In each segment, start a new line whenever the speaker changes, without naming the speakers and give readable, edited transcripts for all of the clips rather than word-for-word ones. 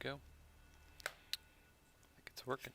go. I think it's working.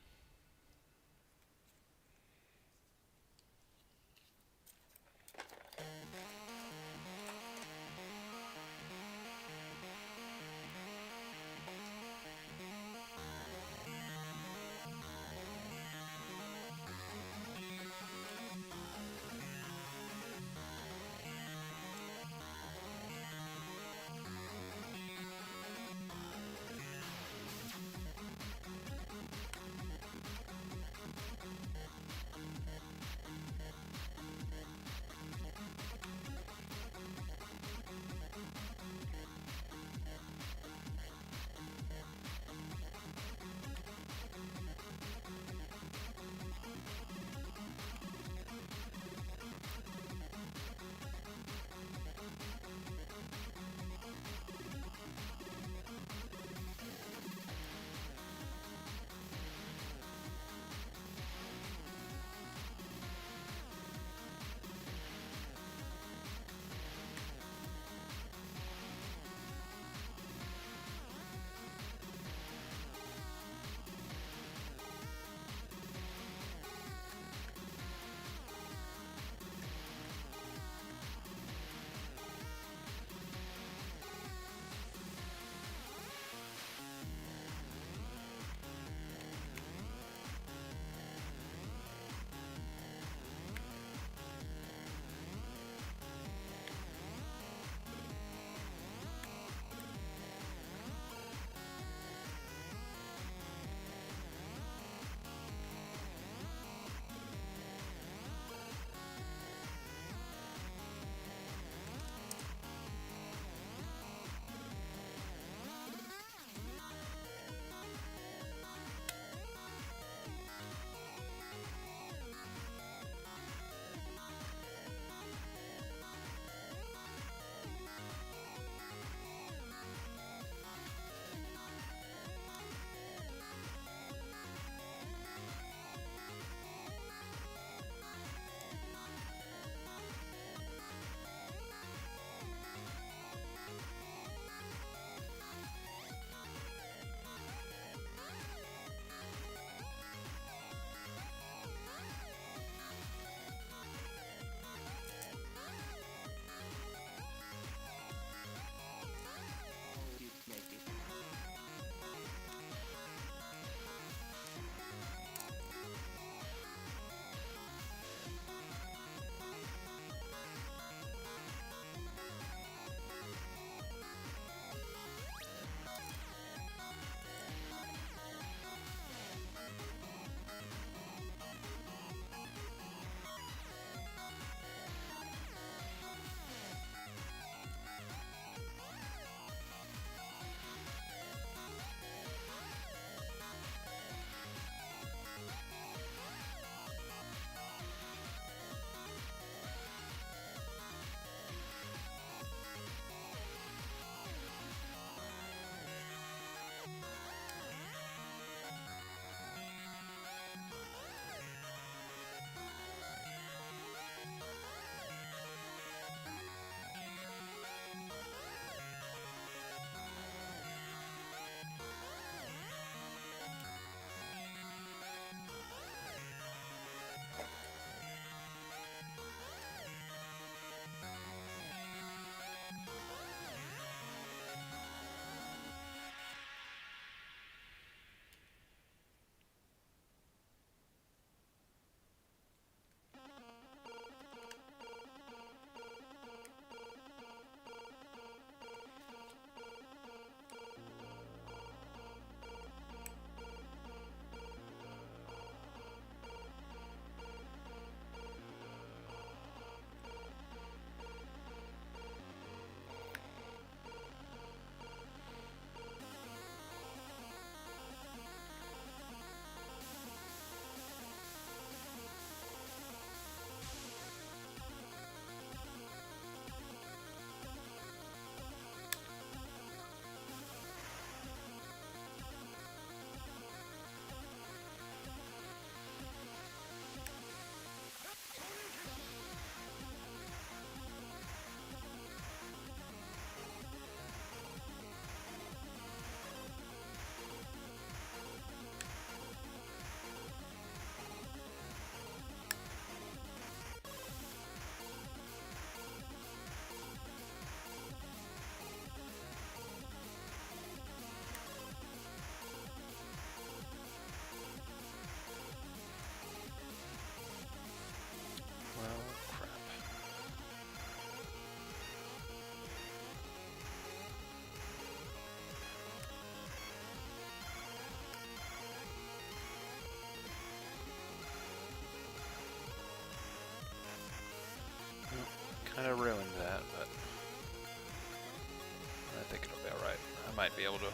be able to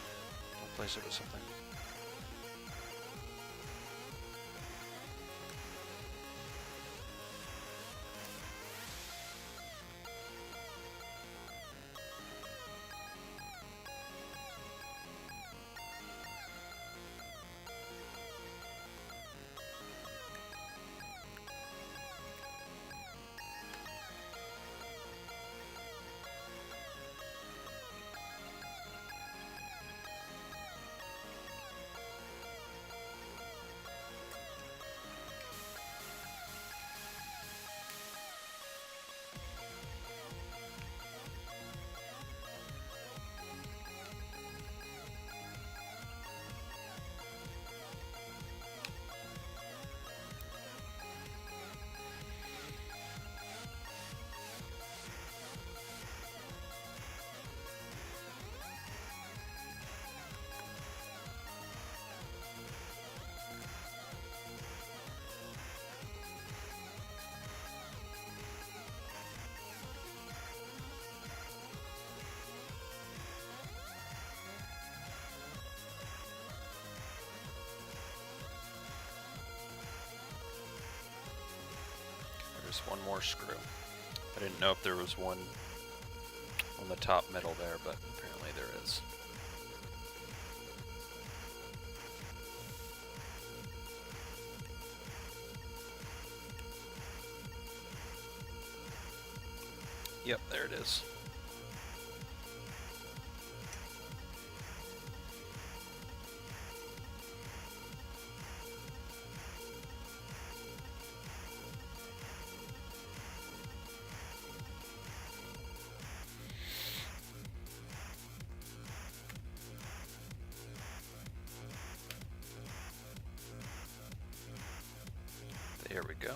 replace it with something. There's one more screw. I didn't know if there was one on the top middle there, but apparently there is. Yep, there it is. There we go.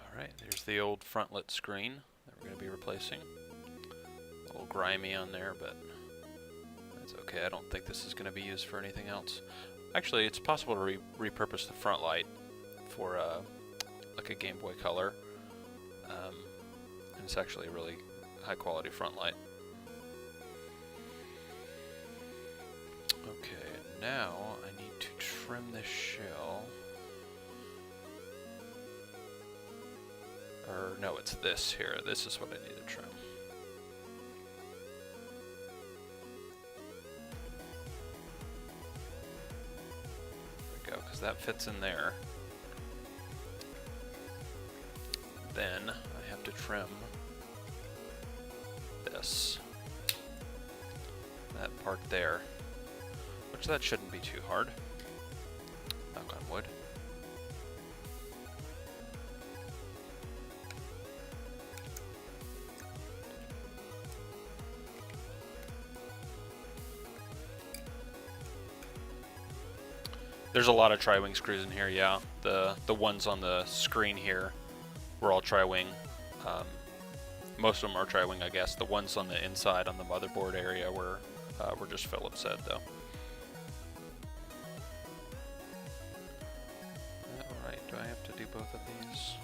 Alright, there's the old frontlit screen that we're going to be replacing. A little grimy on there, but that's okay. I don't think this is going to be used for anything else. Actually, it's possible to repurpose the front light for like a Game Boy Color. And it's actually a really high quality front light. Okay, now I need to trim this shell. Or no, it's this here. This is what I need to trim. There we go, because that fits in there. Then I have to trim this. That part there. Which that shouldn't be too hard. Knock on wood. There's a lot of tri-wing screws in here, yeah. The ones on the screen here were all tri-wing. Most of them are tri-wing, I guess. The ones on the inside on the motherboard area were just Phillips head, though. Alright, do I have to do both of these?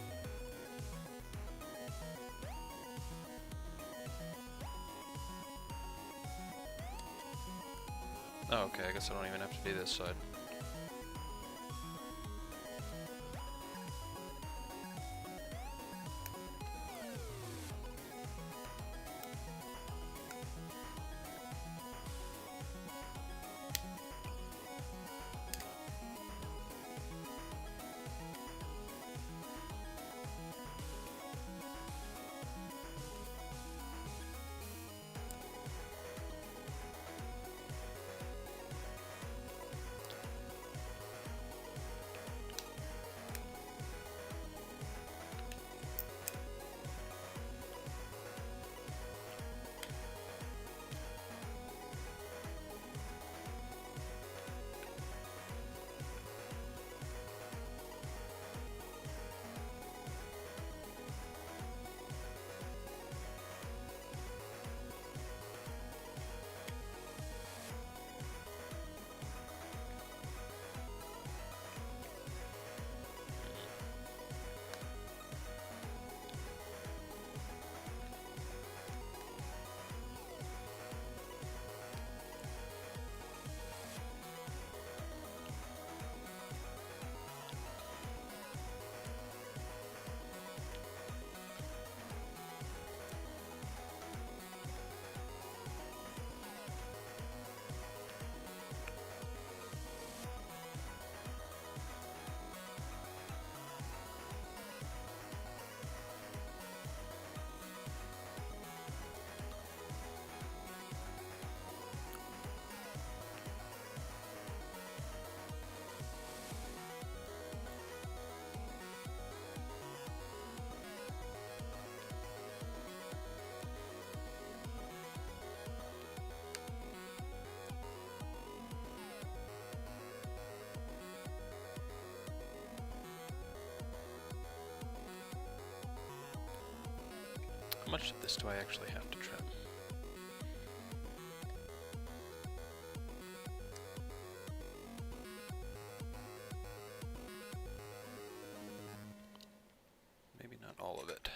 Oh, okay, I guess I don't even have to do this side. much of this do I actually have to trim? Maybe not all of it.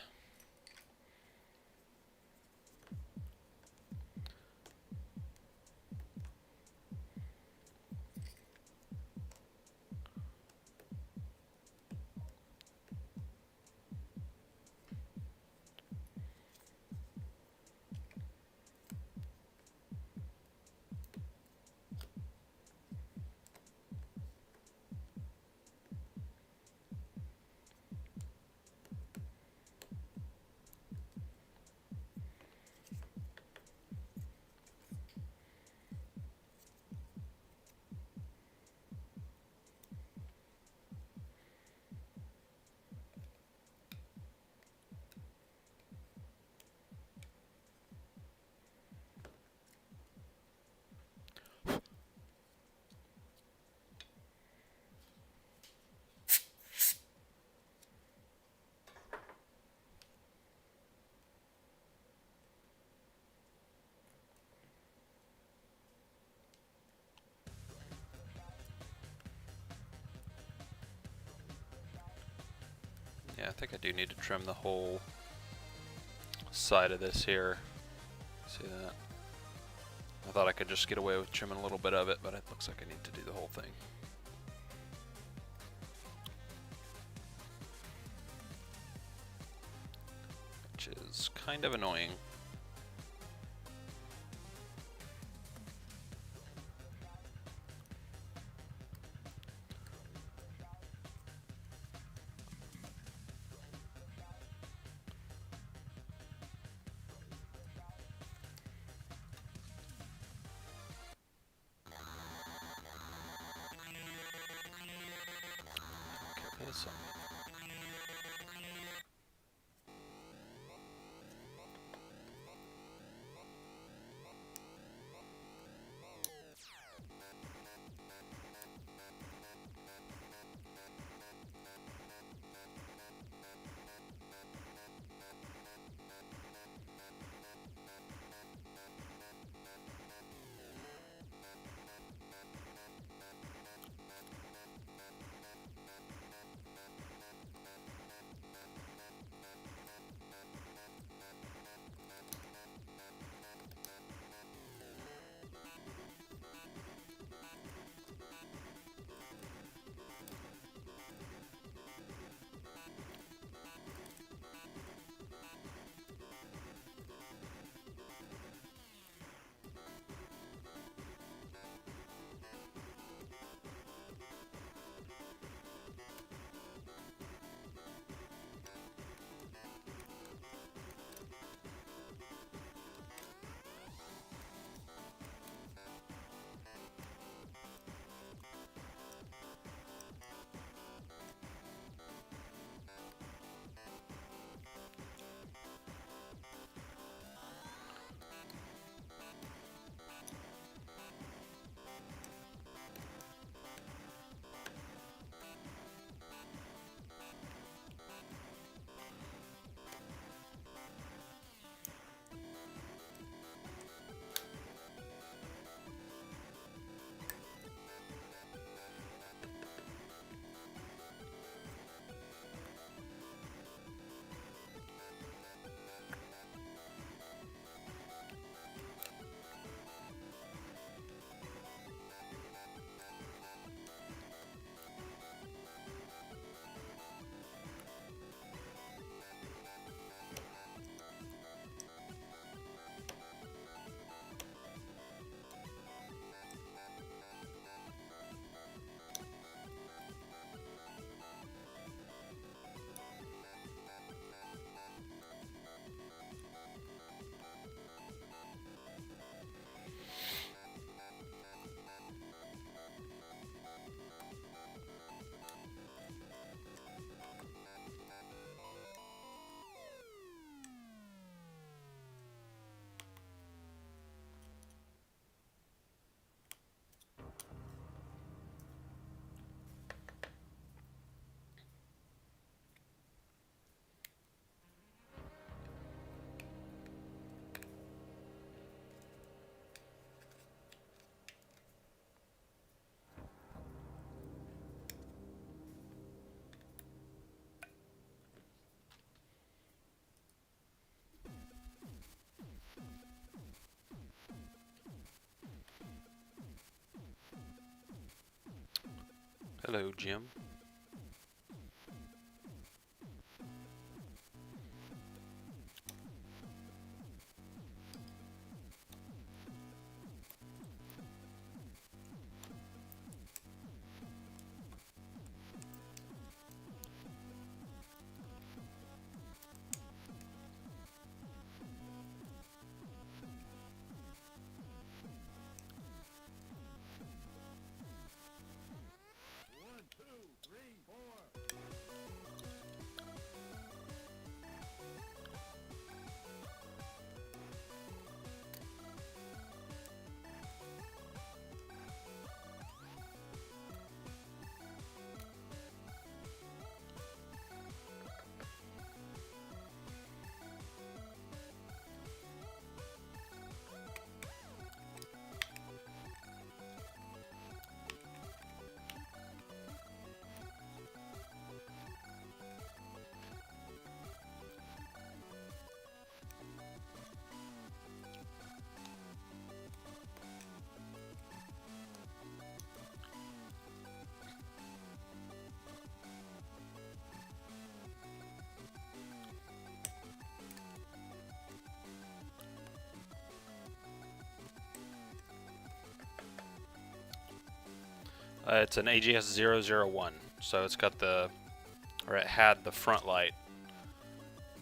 Yeah, I think I do need to trim the whole side of this here. See that? I thought I could just get away with trimming a little bit of it, but it looks like I need to do the whole thing. Which is kind of annoying. This one. Hello, Jim. It's an AGS-001, so it's got or it had the front light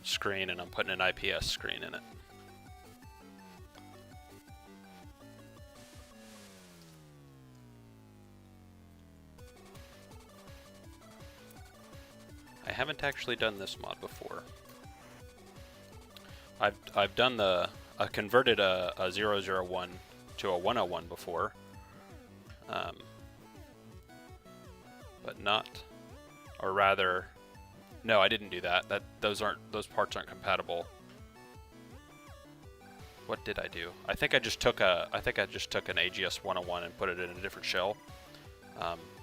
screen, and I'm putting an IPS screen in it. I haven't actually done this mod before. I've done I converted a 001 to a 101 before. But not, or rather, no, I didn't do that. Those parts aren't compatible. What did I do? I think I just took an AGS 101 and put it in a different shell.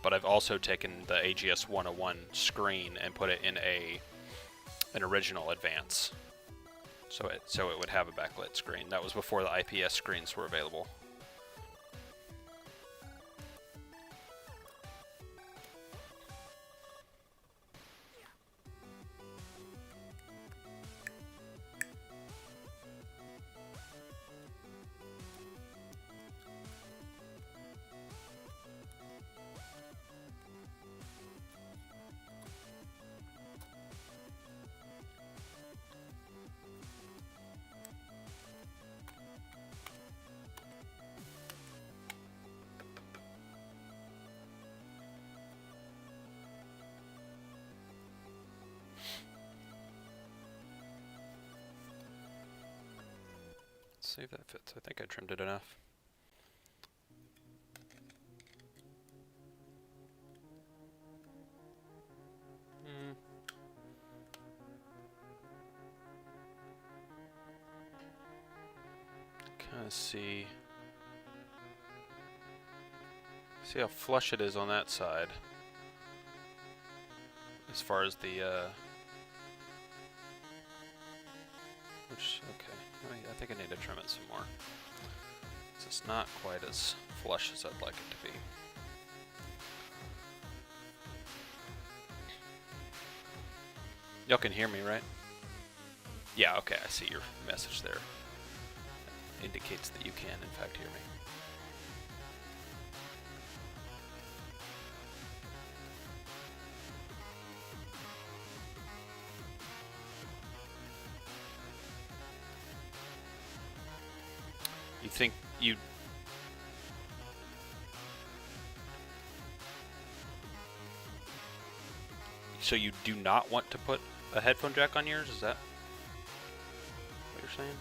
But I've also taken the AGS 101 screen and put it in an original Advance. So it would have a backlit screen. That was before the IPS screens were available. See if that fits. I think I trimmed it enough. Kind of see how flush it is on that side. As far as the okay. I think I need to trim it some more. It's not quite as flush as I'd like it to be. Y'all can hear me, right? Yeah, okay, I see your message there. It indicates that you can, in fact, hear me. You think you... So you do not want to put a headphone jack on yours? Is that what you're saying?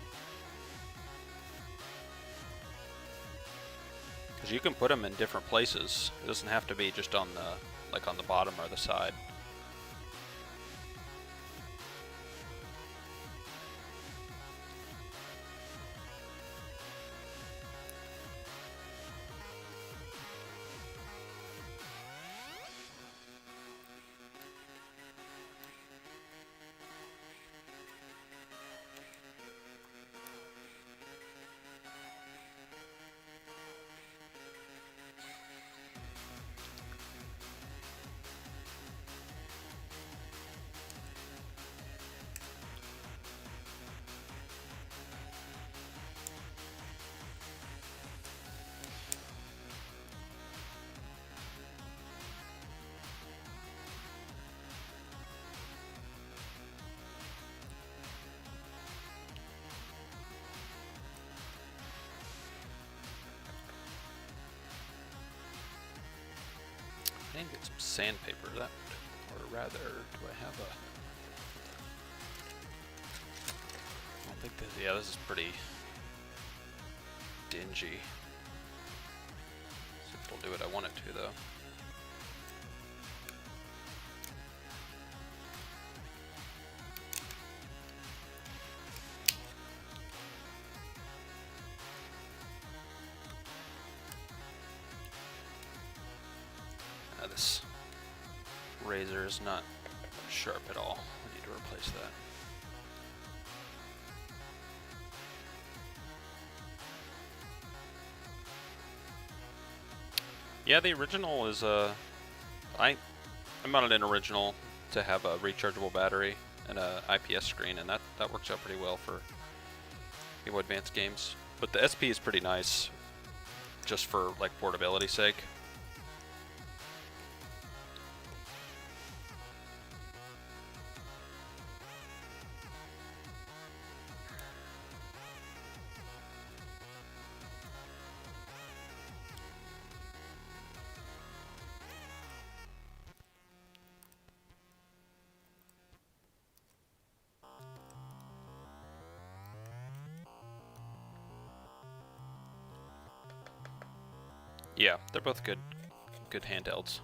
Because you can put them in different places. It doesn't have to be just on the, like on the bottom or the side. I need to get some sandpaper. That, or rather, do I have a? I don't think that. Yeah, this is pretty dingy. See if it'll do what I want it to, though. This razor is not sharp at all. I need to replace that. Yeah, the original is I mounted an original to have a rechargeable battery and a IPS screen, and that works out pretty well for Game Boy Advance games. But the SP is pretty nice, just for like portability sake. Yeah, they're both good handhelds.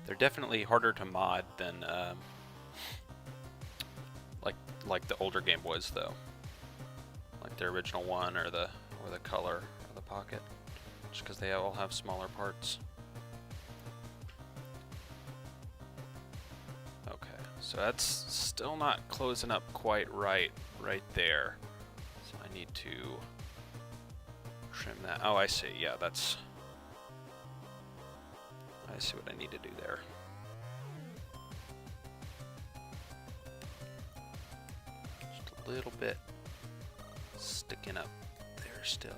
They're definitely harder to mod than like the older Game Boys, though, like the original one or the Color or the Pocket, just because they all have smaller parts. So that's still not closing up quite right there. So I need to trim that. Oh, I see. Yeah, I see what I need to do there. Just a little bit sticking up there still.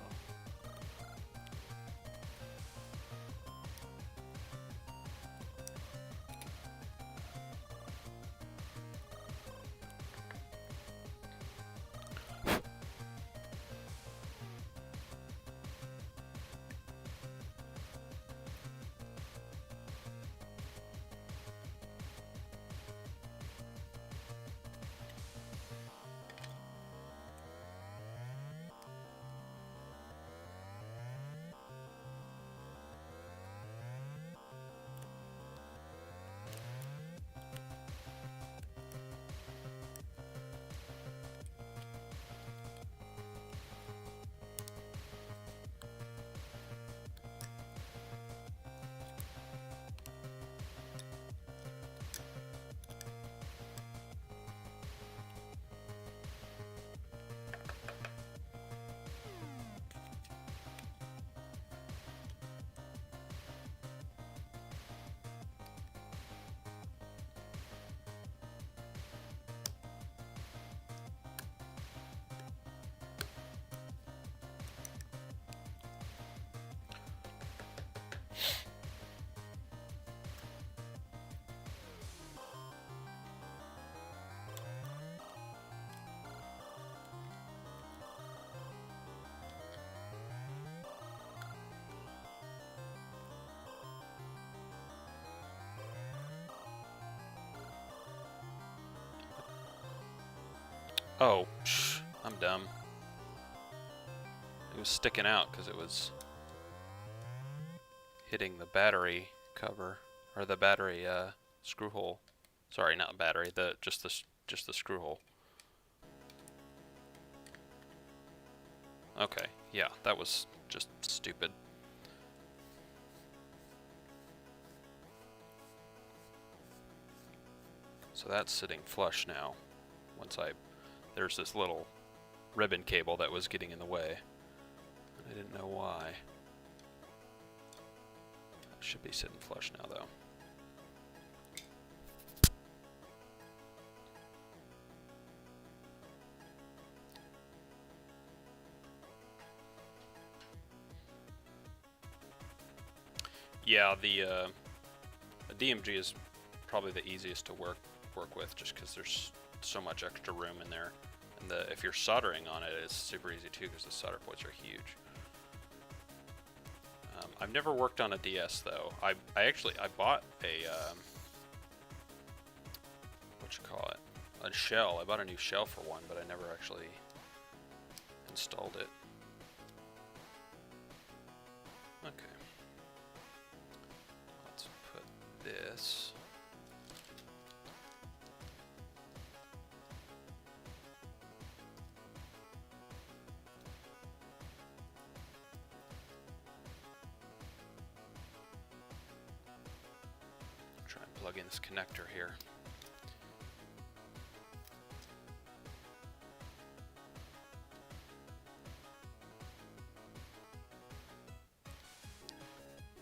Oh, I'm dumb. It was sticking out because it was hitting the battery cover, or the battery screw hole. Sorry, not battery. Just the screw hole. Okay, yeah, that was just stupid. So that's sitting flush now. There's this little ribbon cable that was getting in the way. I didn't know why. It should be sitting flush now, though. Yeah, the DMG is probably the easiest to work with, just because there's so much extra room in there. And if you're soldering on it, it's super easy too because the solder points are huge. I've never worked on a DS though. I bought a what you call it, a shell. I bought a new shell for one, but I never actually installed it. Okay, let's put this. Try and plug in this connector here.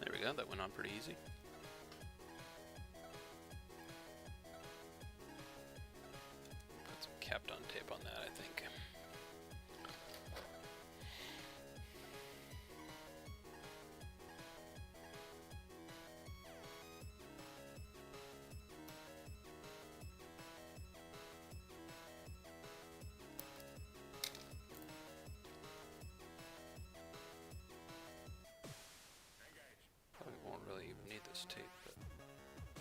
There we go, that went on pretty easy. Put some Kapton tape on that, I think. Probably won't really even need this tape, but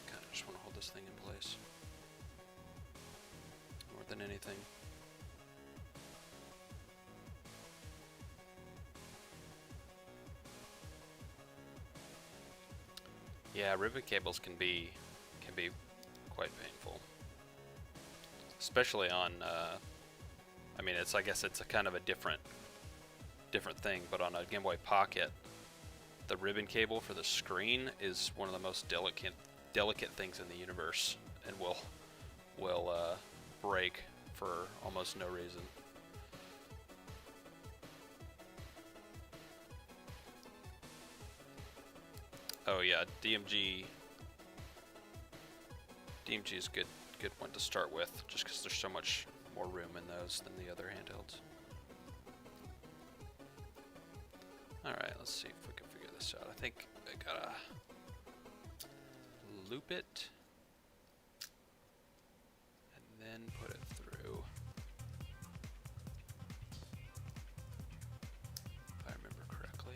kind of just want to hold this thing in place more than anything. Yeah, ribbon cables can be quite painful, especially on. I mean, I guess it's a kind of a different thing, but on a Game Boy Pocket, the ribbon cable for the screen is one of the most delicate things in the universe, and will break for almost no reason. Oh yeah, DMG is good one to start with, just because there's so much more room in those than the other handhelds. Alright, let's see if we can figure this out. I think I gotta loop it and then put it through. If I remember correctly.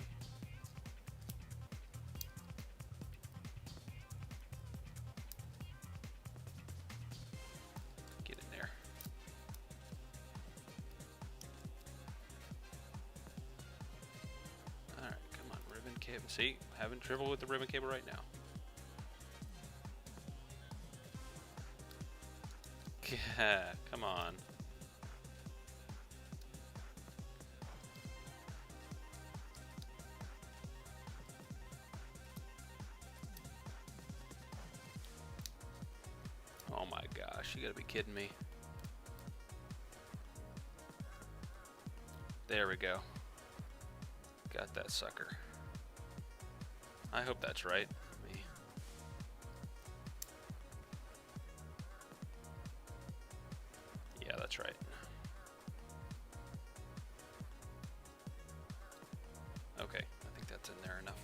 Get in there. Alright, come on, ribbon cable. See, having trouble with the ribbon cable right now. Yeah, come on. Oh my gosh, you gotta be kidding me. There we go. Got that sucker. I hope that's right. Yeah, that's right. Okay, I think that's in there enough.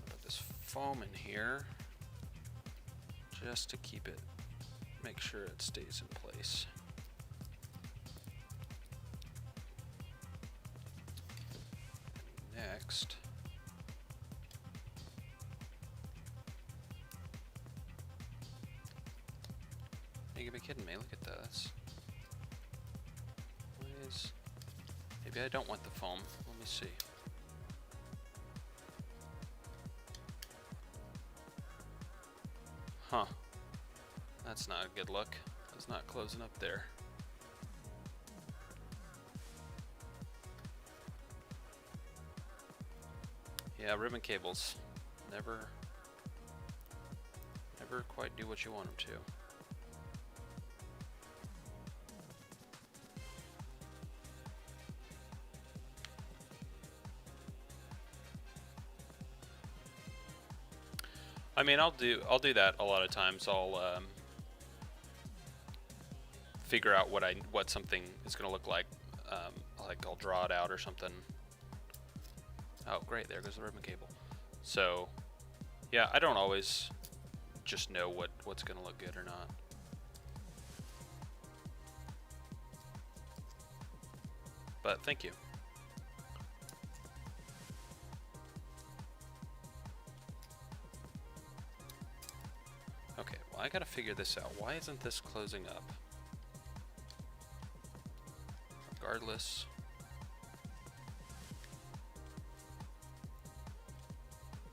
Put this foam in here just to keep it, make sure it stays in place. Next, you gotta be kidding me, look at this. Maybe I don't want the foam, let me see. Huh, that's not a good look. It's not closing up there. Yeah, ribbon cables never quite do what you want them to. I mean, I'll do that a lot of times. I'll figure out what something is going to look like. Like I'll draw it out or something. Oh, great! There goes the ribbon cable. So, yeah, I don't always just know what's gonna look good or not. But thank you. Okay, well I gotta figure this out. Why isn't this closing up? Regardless.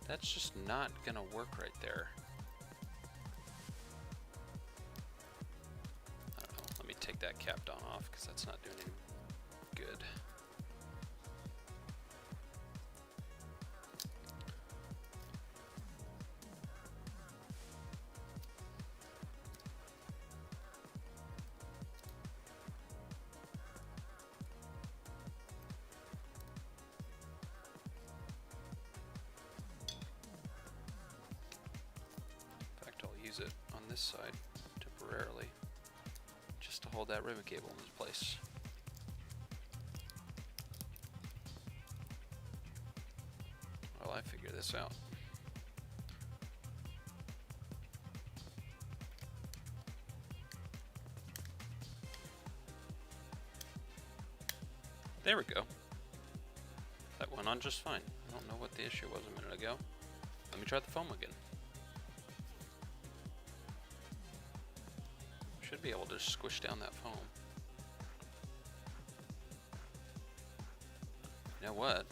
That's just not gonna work right there. I don't know. Let me take that cap down off because that's not doing any good. Use it on this side temporarily just to hold that ribbon cable in its place. While I figure this out. There we go. That went on just fine. I don't know what the issue was a minute ago. Let me try the foam again. Should be able to squish down that foam. You know what?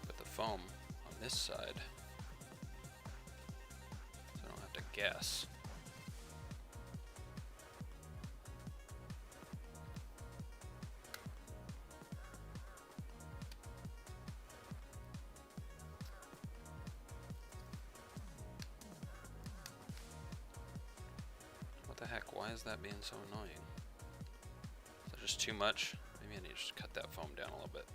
Put the foam on this side so I don't have to guess. What the heck? Why is that being so annoying? Is that just too much? Maybe I need to just cut that foam down a little bit.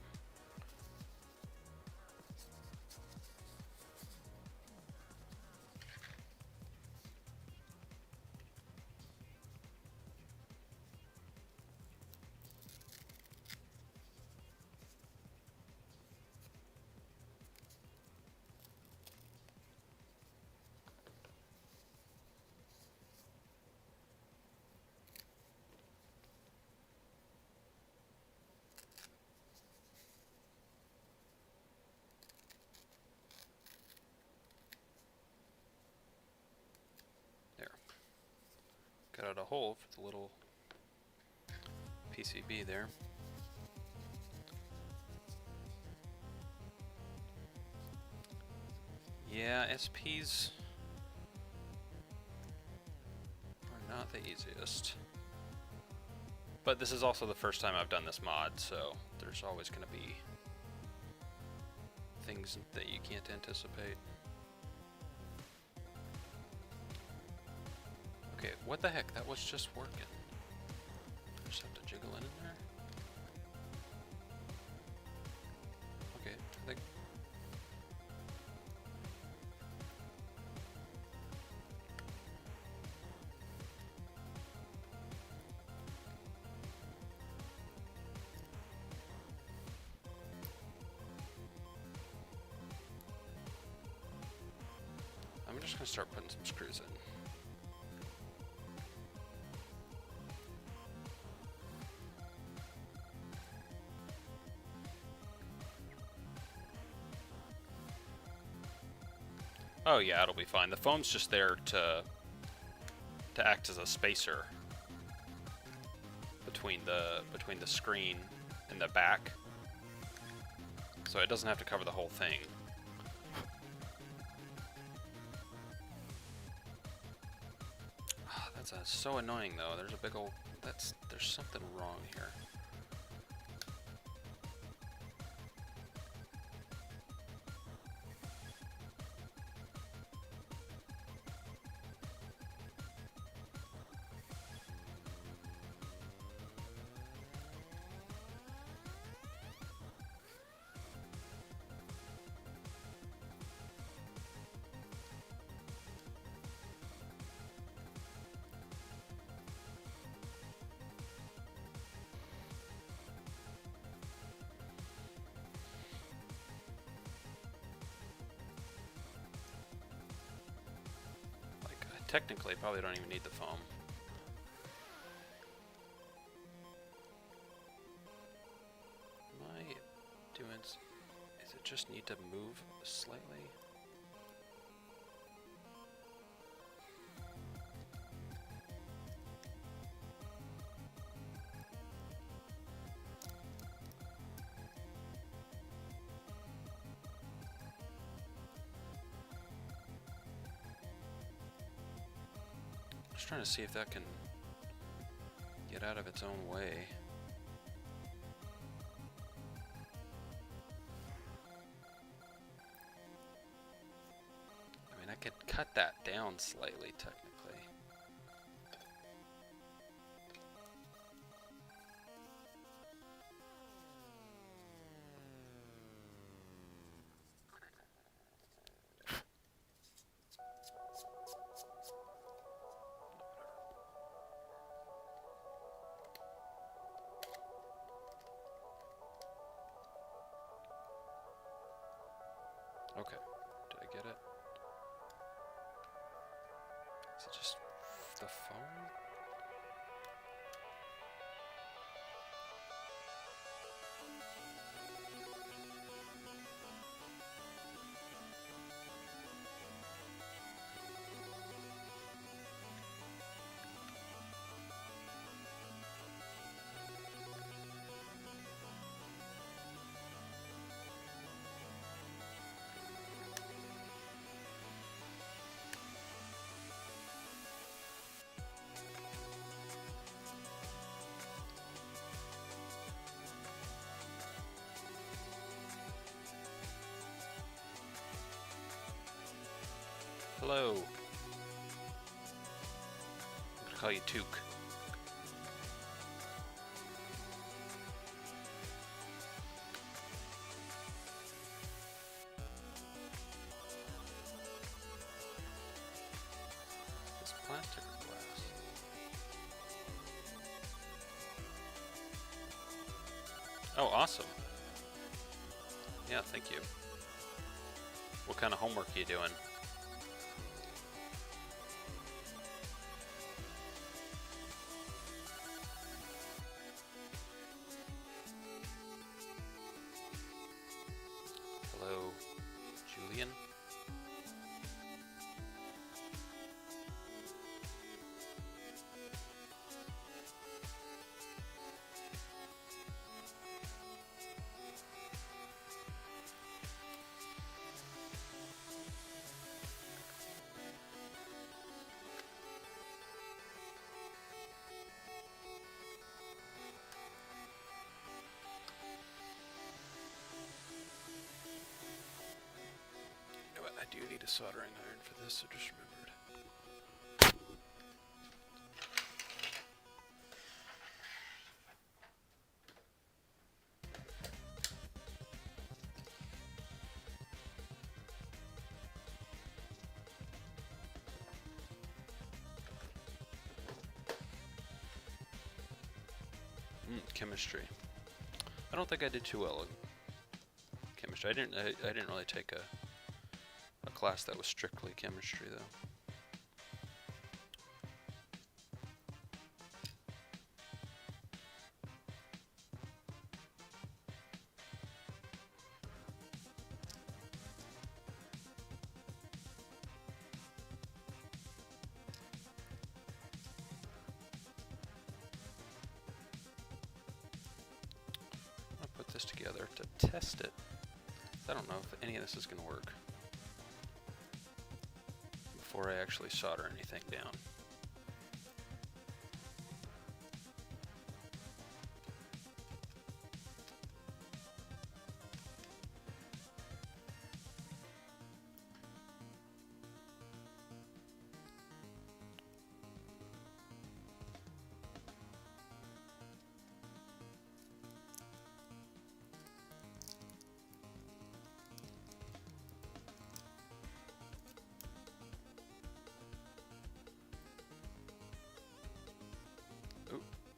Cut out a hole for the little PCB there. Yeah, SPs are not the easiest. But this is also the first time I've done this mod, so there's always going to be things that you can't anticipate. Okay, what the heck? That was just working. I just have to jiggle in there. Okay, I think. I'm just gonna start putting some screws in. Oh yeah, it'll be fine. The foam's just there to act as a spacer between the screen and the back, so it doesn't have to cover the whole thing. Oh, that's so annoying though. There's a big old there's something wrong here. technically, probably don't even need the foam. Am I doing... Is it just need to move slightly? Just trying to see if that can get out of its own way. I mean, I could cut that down slightly, technically. Okay, did I get it? Is it just the phone? Hello. I'm gonna call you Took. This plastic or glass? Oh, awesome. Yeah, thank you. What kind of homework are you doing? Hello, Julian. You know what? I do need a soldering iron for this, I just remembered. Chemistry. I don't think I did too well in chemistry. I didn't really take a class that was strictly chemistry though. This together to test it. I don't know if any of this is going to work before I actually solder anything down.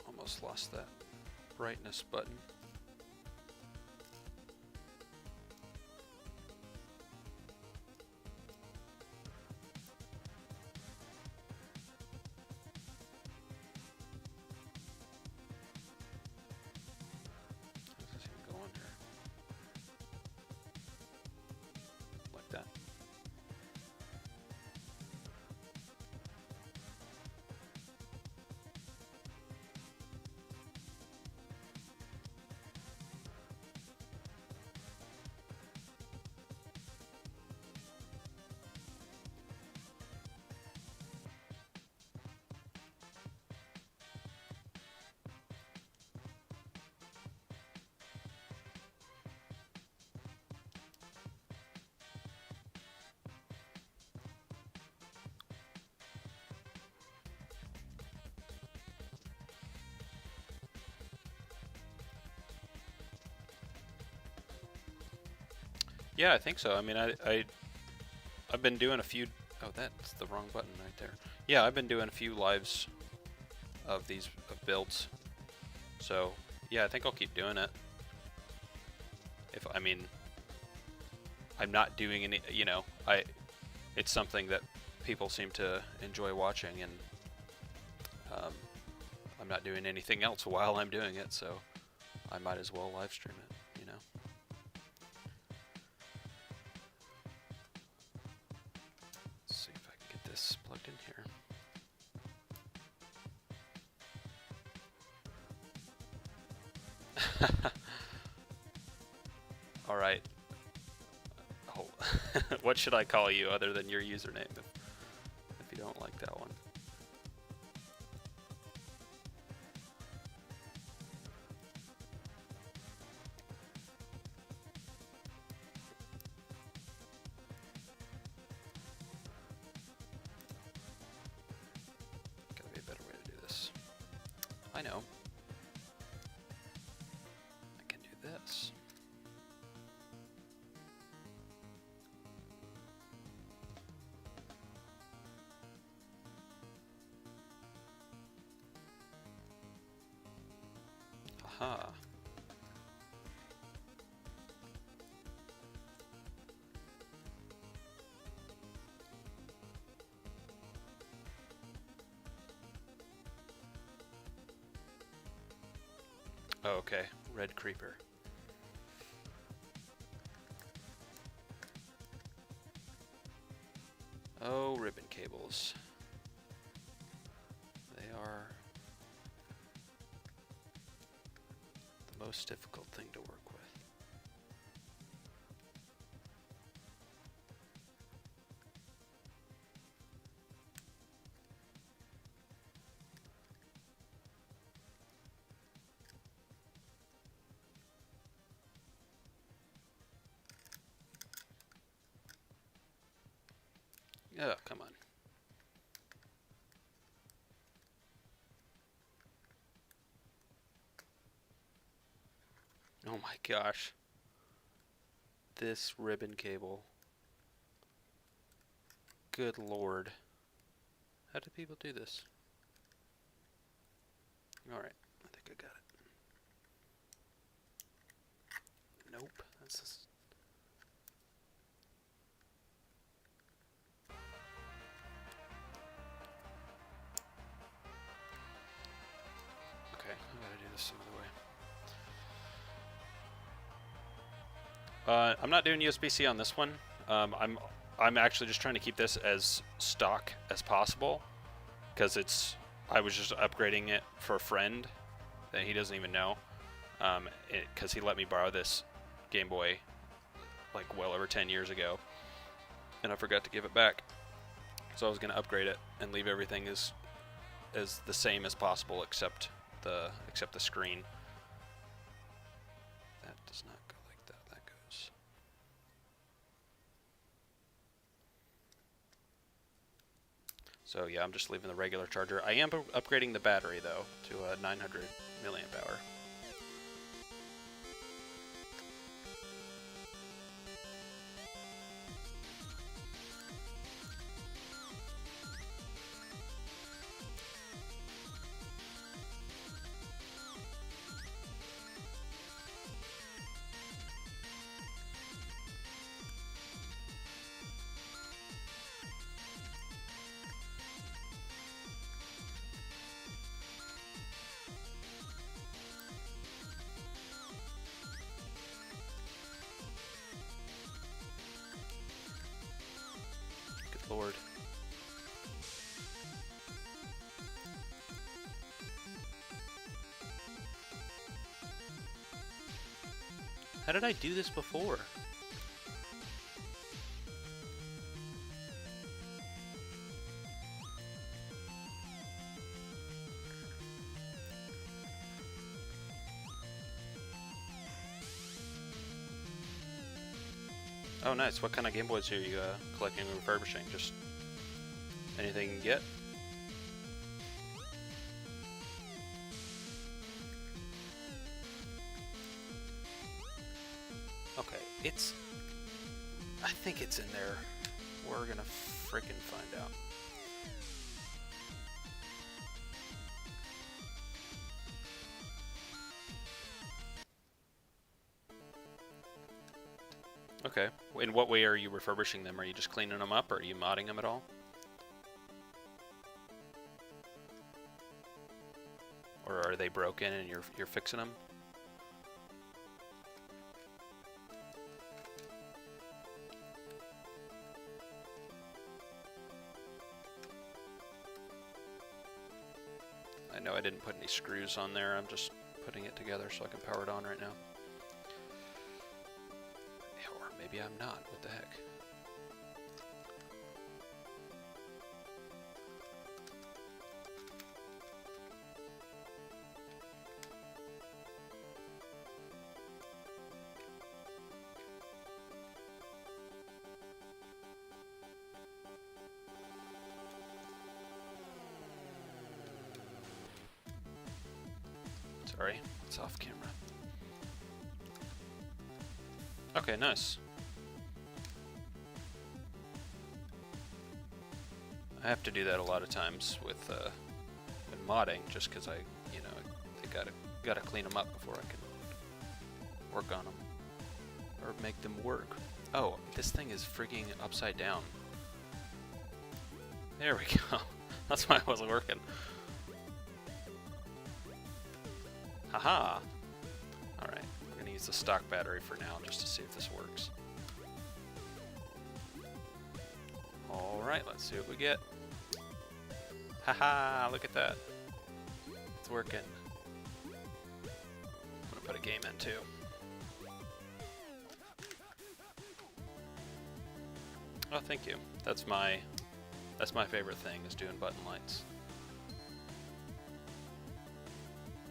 Almost lost that brightness button. Yeah, I think so. I mean, I've been doing a few. Oh, that's the wrong button right there. Yeah, I've been doing a few lives of these builds. So yeah, I think I'll keep doing it. If I mean, I'm not doing any. You know, it's something that people seem to enjoy watching, and I'm not doing anything else while I'm doing it, so I might as well live stream it. You know. Let's see if I can get this plugged in here. All right. Oh, what should I call you other than your username if you don't like that one? Gotta be a better way to do this. I know. I can do this. Aha. Oh, okay. Red creeper. Oh, ribbon cables. They are the most difficult thing to work with. Oh, come on. Oh my gosh. This ribbon cable. Good lord. How do people do this? Alright, I think I got it. Nope. That's just... Okay, I gotta do this some other way. I'm not doing USB-C on this one. I'm actually just trying to keep this as stock as possible because I was just upgrading it for a friend that he doesn't even know, because he let me borrow this Game Boy like well over 10 years ago, and I forgot to give it back. So I was gonna upgrade it and leave everything as the same as possible except the screen. That does not go like that. That goes. So yeah, I'm just leaving the regular charger. I am upgrading the battery though to a 900 milliamp hour. Good lord. How did I do this before? Oh, nice. What kind of Game Boys are you collecting and refurbishing? Just anything you can get? Okay, it's think it's in there. We're gonna frickin' find out. Okay. In what way are you refurbishing them? Are you just cleaning them up, or are you modding them at all? Or are they broken and you're fixing them? I know I didn't put any screws on there. I'm just putting it together so I can power it on right now. Or maybe I'm not. What the heck? Sorry, it's off camera. Okay, nice. I have to do that a lot of times with when modding, just because I gotta clean them up before I can work on them or make them work. Oh, this thing is freaking upside down. There we go. That's why it wasn't working. Haha! Alright, we're gonna use the stock battery for now just to see if this works. Alright, let's see what we get. Haha, look at that. It's working. I'm gonna put a game in too. Oh, thank you. That's my favorite thing, is doing button lights.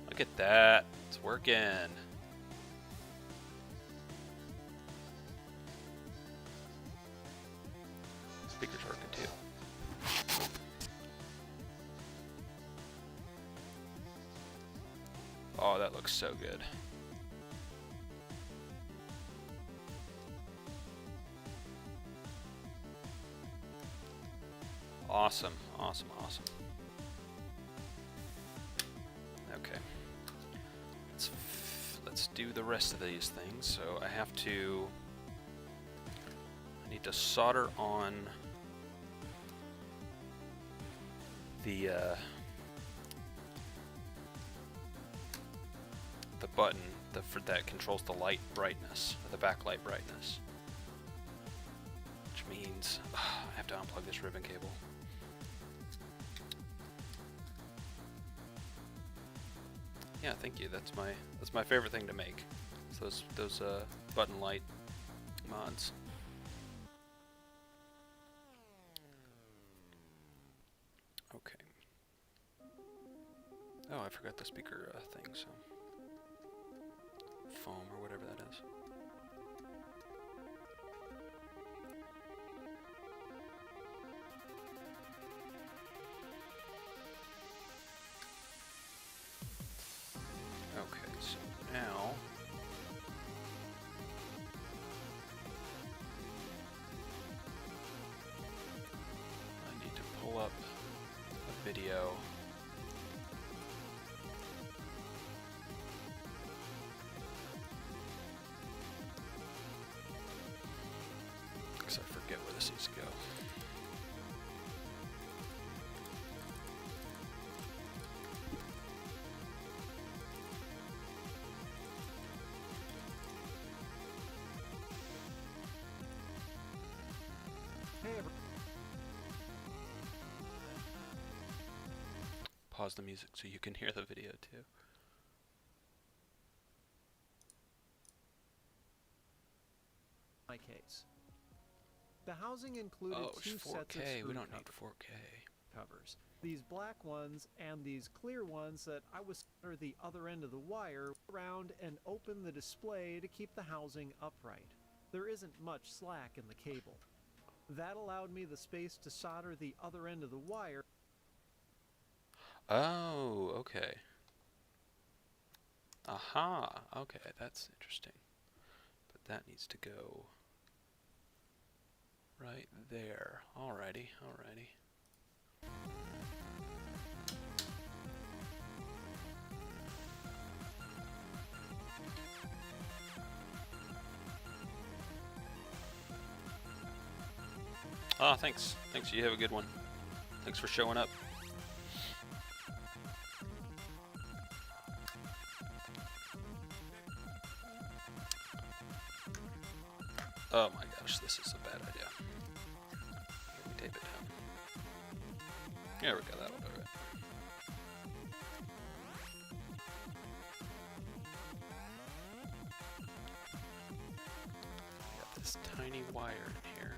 Look at that. It's working. Speaker's working too. Oh, that looks so good. Awesome, awesome, awesome. Okay. Let's do the rest of these things. So I need to solder on the button that controls the light brightness, or the backlight brightness. Which means I have to unplug this ribbon cable. Yeah, thank you. That's my favorite thing to make. It's those button light mods. Okay. Oh, I forgot the speaker thing. So foam or whatever that is. Okay, so now I need to pull up a video. Because I forget where this needs to go. Pause the music so you can hear the video too.
My case. The housing included two
4K.
sets of screw
We don't need 4K.
covers. These black ones and these clear ones that I was solder the other end of the wire around and open the display to keep the housing upright. There isn't much slack in the cable. That allowed me the space to solder the other end of the wire.
Oh, okay. Aha, okay, that's interesting. But that needs to go right there. Alrighty, alrighty. Oh, thanks. Thanks, you have a good one. Thanks for showing up. Oh my gosh, this is a bad idea. Let me tape it down. There we go, that'll do it. Got this tiny wire in here.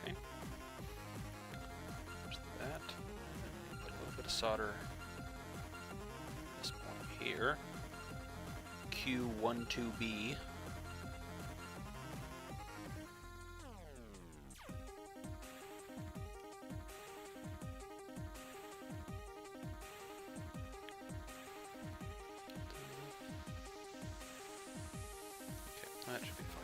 Okay. There's that. Put a little bit of solder. This point here. Q12B. That should be fine.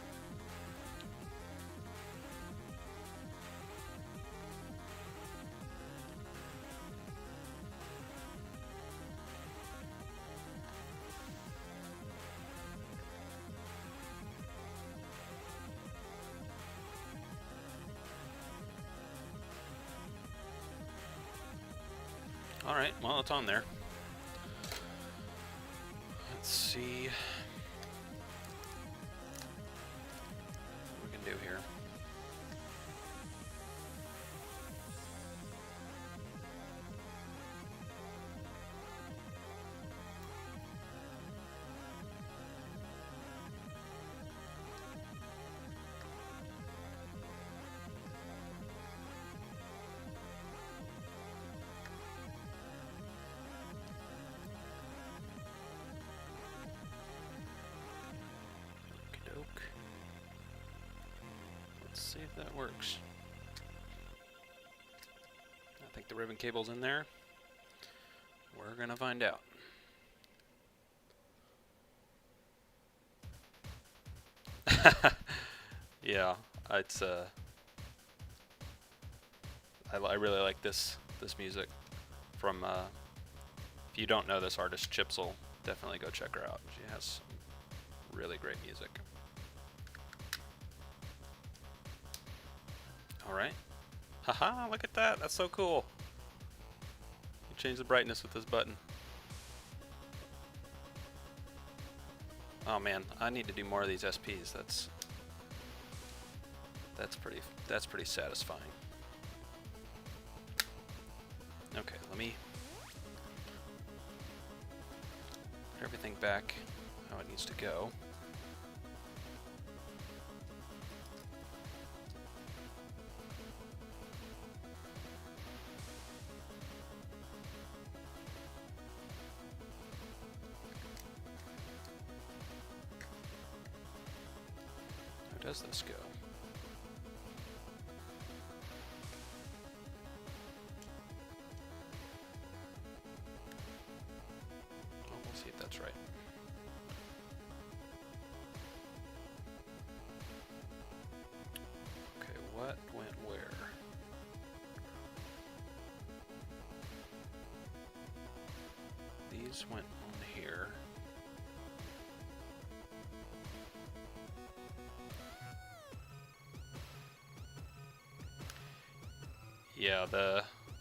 All right, well, it's on there. Let's see what we can do here. Okey-doke. Let's see if that works. I think the ribbon cable's in there. We're gonna find out. Yeah, it's I really like this music from if you don't know this artist, Chipsel, definitely go check her out. She has some really great music. Alright. Haha, look at that, that's so cool. You change the brightness with this button. Oh man, I need to do more of these SPs. That's pretty satisfying. Okay, let me put everything back how it needs to go. How does this go? Oh, we'll see if that's right. Okay, what went where? These went on here. Yeah,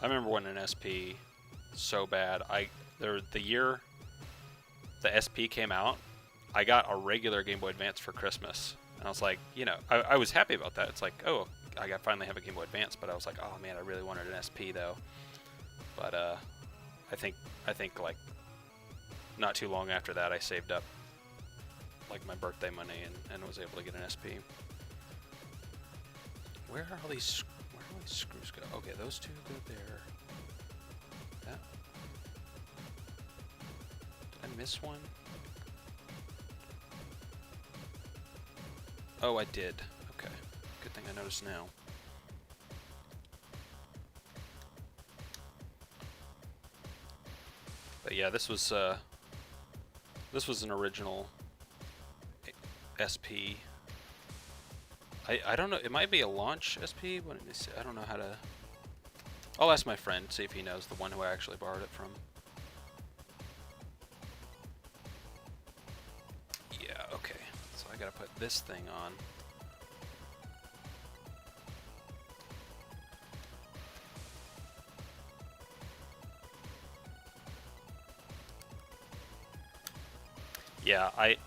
I remember when an SP so bad. The year the SP came out, I got a regular Game Boy Advance for Christmas, and I was like, you know, I was happy about that. It's like, oh, finally have a Game Boy Advance, but I was like, oh man, I really wanted an SP though. But I think like not too long after that, I saved up like my birthday money and was able to get an SP. Where are all these screws go? Okay, those two go there. That. Did I miss one? Oh, I did. Okay. Good thing I noticed now. But yeah, this was an original SP. I don't know. It might be a launch SP. Let me see. I don't know how to. I'll ask my friend, see if he knows, the one who I actually borrowed it from. Yeah, okay. So I gotta put this thing on. Yeah, I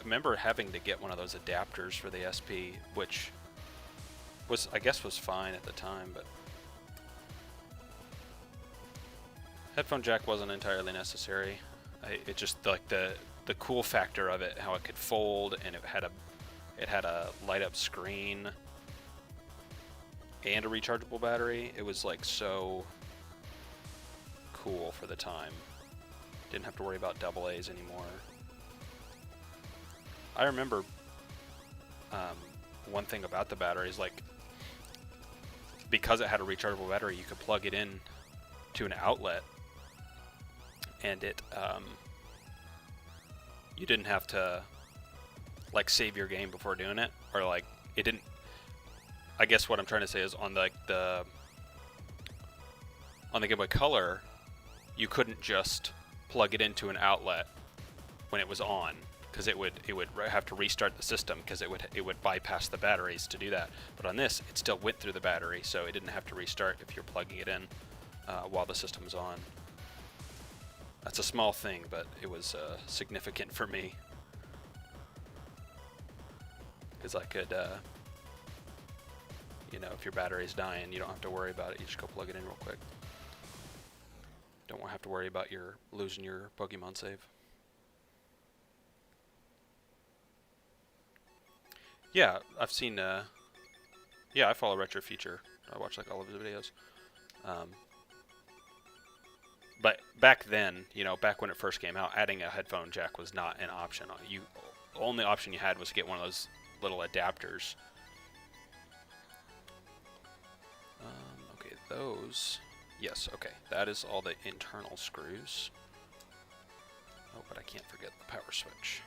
remember having to get one of those adapters for the SP, which was, I guess, was fine at the time, but headphone jack wasn't entirely necessary. It just, like, the cool factor of it, how it could fold, and it had a light up screen and a rechargeable battery. It was like so cool for the time. Didn't have to worry about AA's anymore. I remember one thing about the battery is, like, because it had a rechargeable battery, you could plug it in to an outlet, and it you didn't have to, like, save your game before doing it, or, like, it didn't. I guess what I'm trying to say is on the Game Boy Color, you couldn't just plug it into an outlet when it was on, because it would have to restart the system, because it would bypass the batteries to do that. But on this, it still went through the battery, so it didn't have to restart if you're plugging it in while the system was on. That's a small thing, but it was significant for me, because I could, you know, if your battery's dying, you don't have to worry about it. You just go plug it in real quick. Don't have to worry about losing your Pokemon save. Yeah, I've seen. Yeah, I follow Retro Future. I watch, like, all of his videos. But back then, you know, back when it first came out, adding a headphone jack was not an option. Only option you had was to get one of those little adapters. Okay, those. Yes, okay. That is all the internal screws. Oh, but I can't forget the power switch.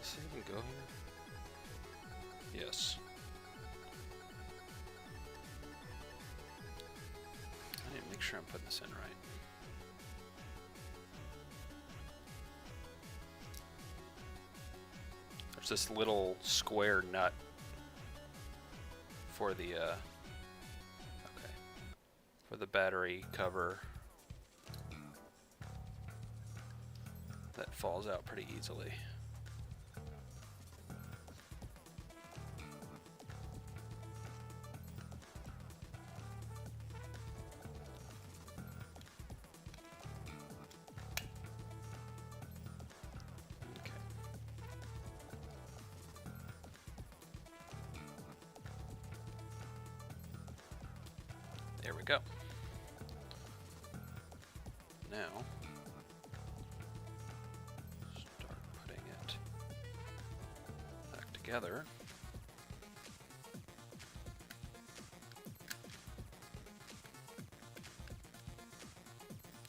Does it even go here? Yes. I need to make sure I'm putting this in right. There's this little square nut for the for the battery cover that falls out pretty easily. There we go. Now, start putting it back together.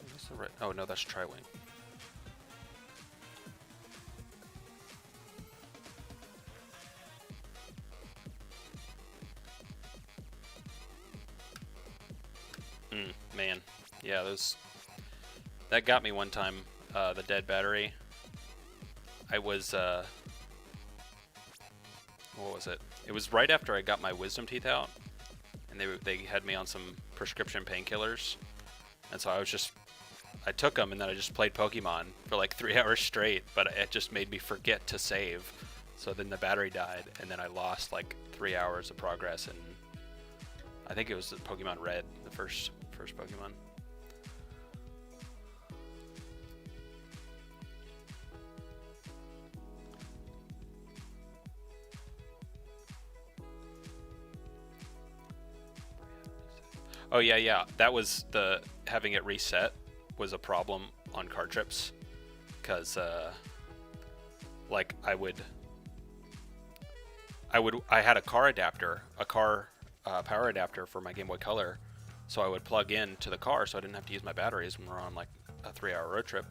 Is this the right? Oh no, that's Tri-Wing. Man, yeah, that got me one time. The dead battery. I was what was it? It was right after I got my wisdom teeth out, and they had me on some prescription painkillers, and so I took them and then I just played Pokemon for like 3 hours straight, but it just made me forget to save. So then the battery died, and then I lost like 3 hours of progress, and I think it was Pokemon Red, the first Pokemon. Oh yeah. That was having it reset was a problem on car trips, because like I had a car adapter, power adapter for my Game Boy Color, so I would plug in to the car so I didn't have to use my batteries when we're on like a 3-hour road trip.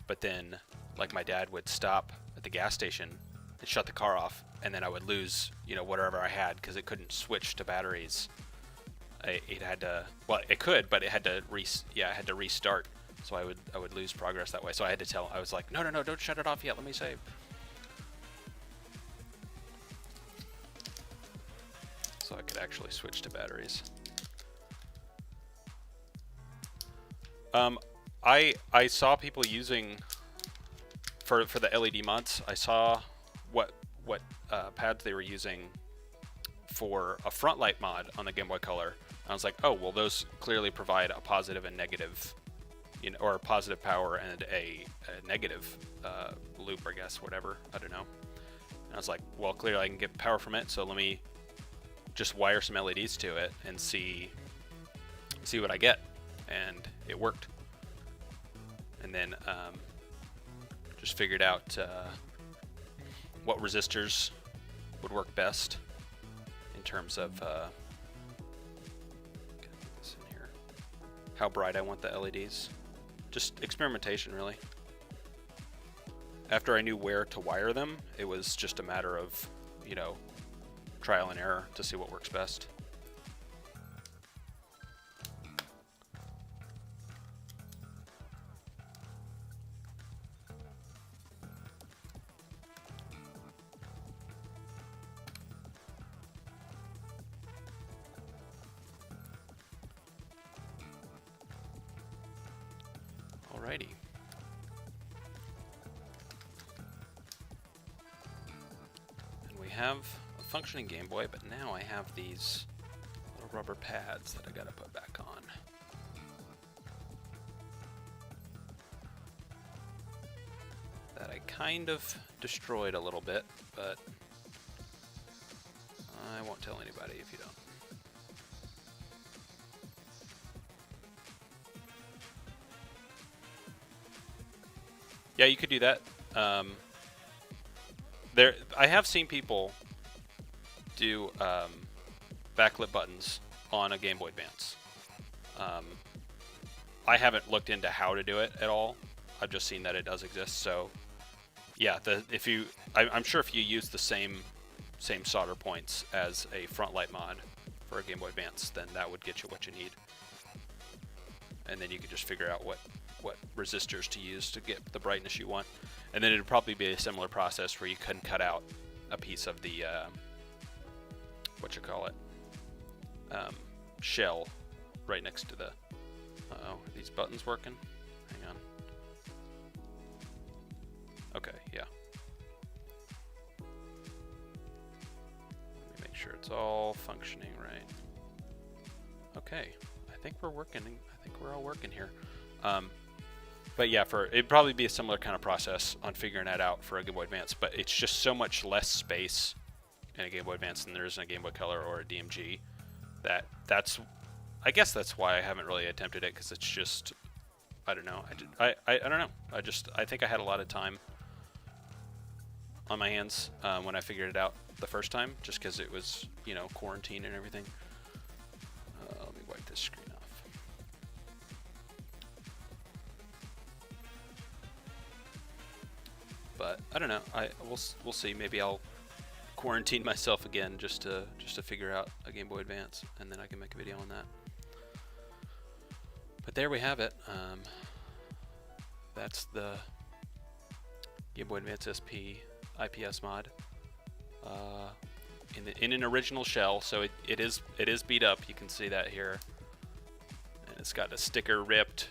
But then like my dad would stop at the gas station and shut the car off, and then I would lose, whatever I had, because it couldn't switch to batteries. It had to, well, it could, but it had to restart. So I would lose progress that way. So I was like, no, don't shut it off yet. Let me save. So I could actually switch to batteries. I saw people using for the LED mods. I saw what pads they were using for a front light mod on the Game Boy Color. I was like, oh well, those clearly provide a positive and negative, or a positive power and a negative loop, I guess, whatever. I don't know. And I was like, well, clearly I can get power from it, so let me just wire some LEDs to it and see what I get. And it worked. And then just figured out what resistors would work best in terms of this in here, how bright I want the LEDs. Just experimentation, really. After I knew where to wire them, it was just a matter of, trial and error to see what works best. Alrighty. And we have a functioning Game Boy, but now I have these little rubber pads that I gotta put back on. That I kind of destroyed a little bit, but I won't tell anybody if you don't. Yeah, you could do that. I have seen people do backlit buttons on a Game Boy Advance. I haven't looked into how to do it at all. I've just seen that it does exist. So, yeah, I'm sure if you use the same solder points as a front light mod for a Game Boy Advance, then that would get you what you need. And then you could just figure out what resistors to use to get the brightness you want. And then it'd probably be a similar process where you can cut out a piece of the shell right next to the are these buttons working? Hang on. Okay, yeah. Let me make sure it's all functioning right. Okay, I think we're working. I think we're all working here. But yeah, it'd probably be a similar kind of process on figuring that out for a Game Boy Advance, but it's just so much less space in a Game Boy Advance than there is in a Game Boy Color or a DMG I guess that's why I haven't really attempted it, because it's just, I don't know. I don't know. I think I had a lot of time on my hands when I figured it out the first time, just because it was, quarantine and everything. Let me wipe this screen off. But I don't know. We'll see. Maybe I'll quarantine myself again just to figure out a Game Boy Advance, and then I can make a video on that. But there we have it. That's the Game Boy Advance SP IPS mod. in an original shell, so it is beat up. You can see that here, and it's got a sticker ripped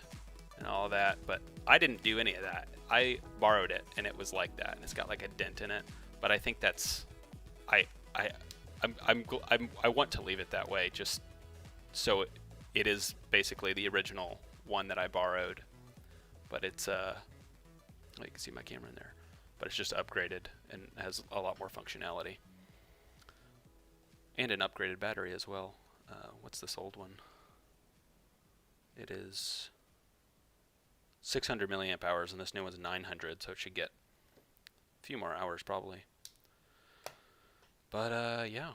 and all of that. But I didn't do any of that. I borrowed it, and it was like that, and it's got like a dent in it. But I think that's I want to leave it that way, just so it is basically the original one that I borrowed. But it's you can see my camera in there, but it's just upgraded and has a lot more functionality. And an upgraded battery as well. What's this old one? It is 600 milliamp hours, and this new one's 900, so it should get a few more hours probably. But yeah,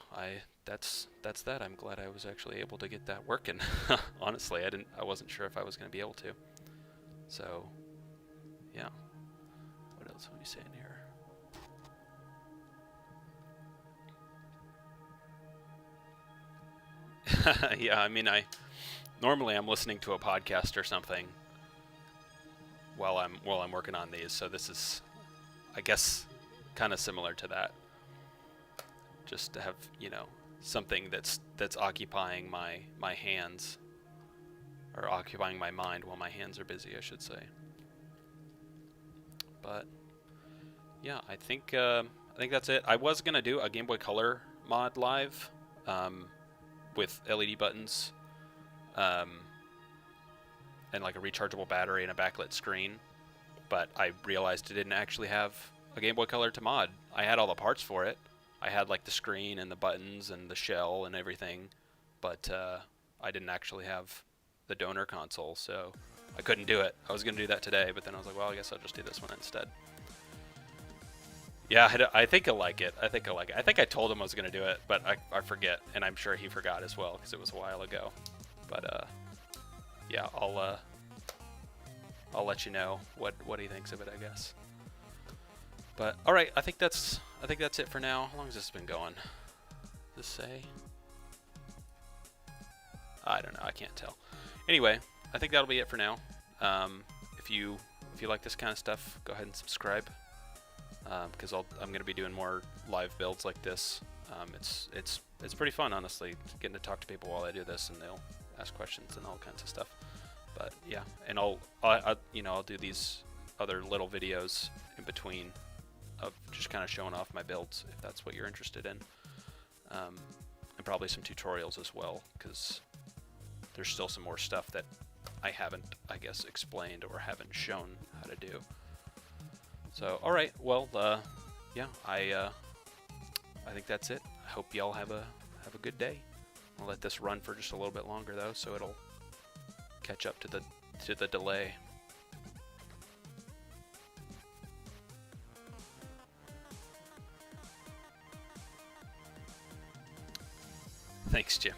that's that. I'm glad I was actually able to get that working. Honestly, I wasn't sure if I was going to be able to. So yeah. What else are we saying here? Yeah, I mean, normally I'm listening to a podcast or something while I'm working on these, so this is, I guess, kind of similar to that. Just to have, you know, something that's occupying my hands, or occupying my mind while my hands are busy, I should say. But yeah, I think that's it. I was gonna do a Game Boy Color mod live. With LED buttons, and like a rechargeable battery and a backlit screen, but I realized it didn't actually have a Game Boy Color to mod. I had all the parts for it. I had like the screen and the buttons and the shell and everything, but I didn't actually have the donor console, so I couldn't do it. I was gonna do that today, but then I was like, well, I guess I'll just do this one instead. Yeah, I think he'll like it. I think I told him I was going to do it, but I forget, and I'm sure he forgot as well because it was a while ago. But yeah, I'll let you know what he thinks of it, I guess. But all right, I think that's it for now. How long has this been going? Does this say? I don't know. I can't tell. Anyway, I think that'll be it for now. If you like this kind of stuff, go ahead and subscribe. Because I'm going to be doing more live builds like this. It's pretty fun, honestly, getting to talk to people while I do this, and they'll ask questions and all kinds of stuff. But yeah, and I'll do these other little videos in between of just kind of showing off my builds if that's what you're interested in, and probably some tutorials as well, because there's still some more stuff that I haven't, I guess, explained or haven't shown how to do. So, all right, well, yeah, I think that's it. I hope y'all have a good day. I'll let this run for just a little bit longer though, so it'll catch up to the delay. Thanks, Jim.